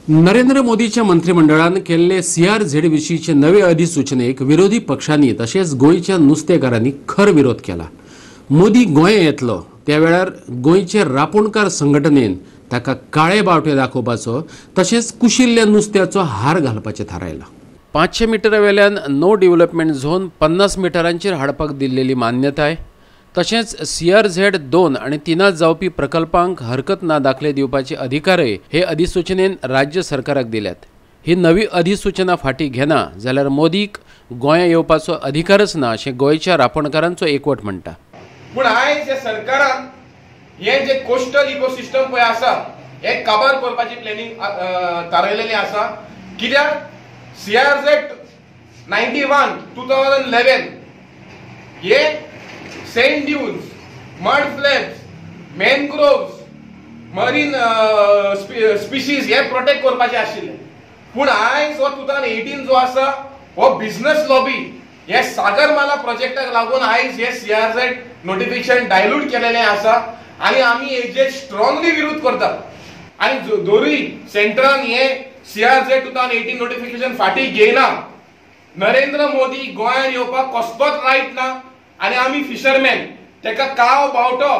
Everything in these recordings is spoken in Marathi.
नरेंद्र मोदीच्या मंत्रिमंडळान केल्ले CRZ विशींचे नवे अधिसूचनेक विरोधी पक्षांनी तशेंच गोंयच्या नुस्तेकारांनी खर विरोध केला। मोदी गोंय येतलो त्या वेळार गोंयचे रापणकार संघटनेन ताका काळे बावटे दाखोवपाचो तशेंच कुशिल्ल्या नुस्त्याचो हार घालपाचें थारायला। 500 मीटर वेल्यान नो डेव्हलपमेंट झोन 50 मीटरांचेर हाडपाक दिल्लेली मान्यताय तशेंच CRZ 2 आणि 3 जावपी प्रकल्पांक हरकत ना दाखले दिवपाचे अधिकारय हे अधिसूचनेन राज्य सरकाराक दिल्यात। ही नवी अधिसूचना फाटी घेना जाल्यार मोदीक गोंया येवपाचो अधिकारच ना अशें गोंयच्या रापणकारांचो एकवट म्हणटा। पण आयज या सरकारान हे जे कोस्टल इकोसिस्टम पळय आसा हे काबार करपाची प्लॅनिंग थारायलेली आसा। कित्याक CRZ 91 2011 हे sand dunes, mud flaps, mangroves, marine species हे प्रोटेक्ट करपाचे आशिल्ले। पण आयज हो 2018 जो आसा हो बिझनेस लॉबी हे सागरमाला प्रोजेक्टाक लागून आयज हे CRZ नोटिफिकेशन डायल्यूट केलेले आसा आणि आमी हेजे स्ट्रॉंगली विरोध करता। आणि दोरी सेंट्रलान हे CRZ 2018 नोटिफिकेशन फाटी घेयना। नरेंद्र मोदी गोंयान येवपाक कसलोच रायट ना आणि आम्ही फिशरमॅन तेका काव बावटो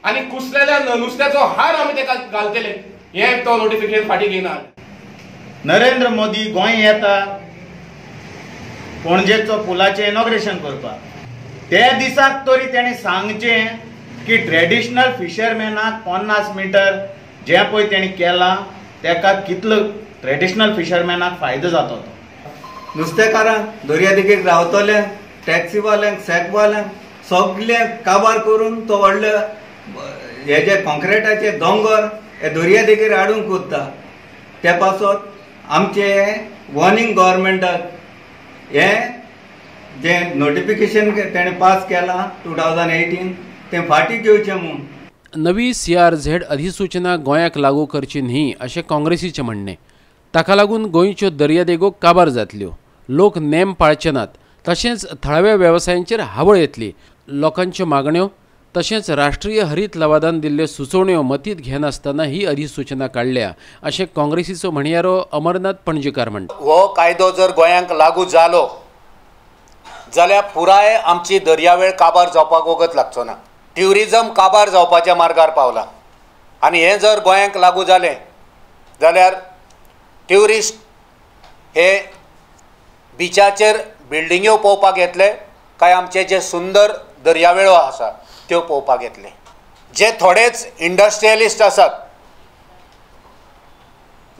आणि कुसलेल्या नुस्त्याचो हार आम्ही तेका घालतले हे तो नोटिफिकेशन फाटी घेयना। नरेंद्र मोदी गोंय येता पणजेचो पुलाचे इनॉग्रेशन करपाक। त्या दिसाक तरी तेणे सांगचें की ट्रेडिशनल फिशरमॅनाक 50 मीटर जे पळय तेणी केला तेका कितलो ट्रेडिशनल फिशरमॅनाक फायदो जातो। नुस्तेकारांक दर्यादेगेक रावतले टॅक्सीवाल्यांक सॅकवाल्यांक सगळ्यांक काबार करून तो व्हडले हे जे कॉन्क्रिटाचे दोंगर हे दर्यादेगेर हाडून कुदता। त्या पासत आमचे वॉर्निंग गव्हर्मेंटाक हे जे नोटिफिकेशन तेणे पास केला 2018 ते फाटी घेवचें म्हूण। नवी CRZ अधिसूचना गोंयाक लागू करची न्ही अशें काँग्रेसीचें म्हणणें। ताका लागून गोंयच्यो दर्यादेगो काबार जातल्यो, लोक नेम पाळचे नात तशेंच थळाव्या वेवसायांचेर हावळ येतली। लोकांच्यो मागण्यो तशेंच राष्ट्रीय हरीत लवादान दिल्ल्यो सुचोवण्यो मतींत घेनासतना ही अधिसूचना काडल्या अशें काँग्रेसीचो म्हणयारो अमरनाथ पणजेकार म्हणटा। हो कायदो जर गोंयांक लागू जालो जाल्यार पुराय आमची दर्यावेळ काबार जावपाक वगत लागचो ना। ट्युरिजम काबार जावपाच्या मार्गार पावला आनी हें जर गोंयांक लागू जालें जाल्यार ट्युरिस्ट हे बिचाचेर बिल्डिंग्यो पळोवपाक येतले काय आमचे जे सुंदर दर्यावेळो आसा त्यो पळोवपाक येतले। जे थोडेच इंडस्ट्रियलिस्ट आसात,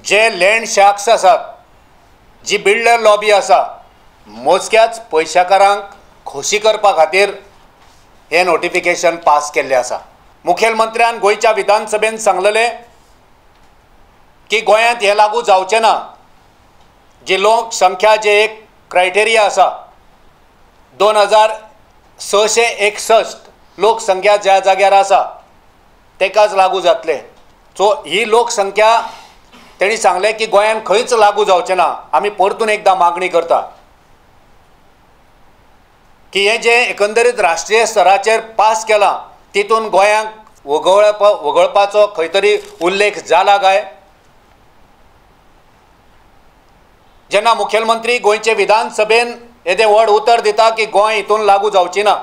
जे लँड शार्क्स आसात, जी बिल्डर लॉबी आसा, मोजक्याच पयशाकारांक खोशी करपा खातीर हे नोटिफिकेशन पास केल्लें आसा। मुखेलमंत्र्यान गोंयच्या विधानसभेन सांगलेलें की गोंयांत हे लागू जावचें ना। जी लोकसंख्या जे एक क्रायटेरिया आसा 2661 लोकसंख्या ज्या जाग्यार आसा तेकाच लागू जातले। सो ही लोकसंख्या तेणी सांगलें की गोंयान खंयच लागू जावचें ना। आमी परतून एकदां मागणी करता की हे जे एकंदरीत राष्ट्रीय स्तराचेर पास केलां तितून गोंयांक वगळपाचो खंय तरी उल्लेख जाला काय। जेन्ना मुखेलमंत्री गोंयचे विधानसभेन येदे व्हड उतर दिता की गोंय हितून लागू जावची ना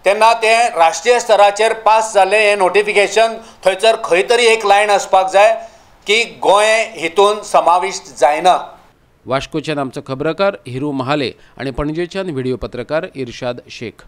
तेन्ना ते राष्ट्रीय स्तराचेर पास जाल्लें हें नोटिफिकेशन थंयसर खंय तरी एक लायन आसपाक जाय की गोंय हितून समाविष्ट जायना। वास्कोच्यान आमचो खबराकार हिरू महाले आणि पणजेच्यान व्हिडिओ पत्रकार इर्शाद शेख।